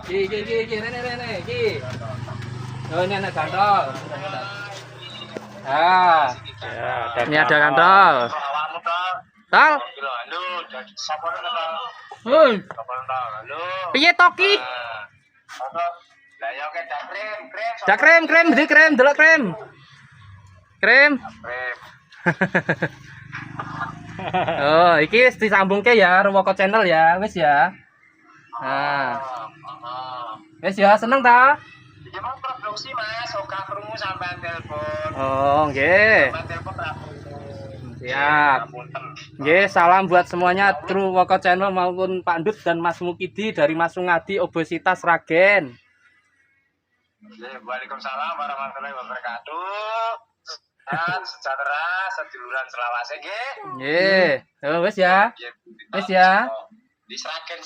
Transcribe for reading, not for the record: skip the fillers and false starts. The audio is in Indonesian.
Rene, iki. Oh, ini anak gantol. Ah, Ya, ini ada gantol. Tal. Hoi. Piye toki? Dak krem, ndi krem, delok krem. Krem. Oh, iki disambungke ya Ruwoko channel ya, wis ya. Nah. Wis ya, seneng ta? Iki mau produksi Mas, oka krungu sampean telepon. Oh, nggih. Sampean telepon ra krungu. Siap. Nggih, salam buat semuanya kru Woko channel maupun Pak Ndut dan Mas Mukidi dari Mas Sungadi Obesitas Ragen. Waalaikumsalam warahmatullahi wabarakatuh. Dan sejahtera seduluran selawase nggih. Nggih. Oh, wis ya. Wis ya. Di Sragen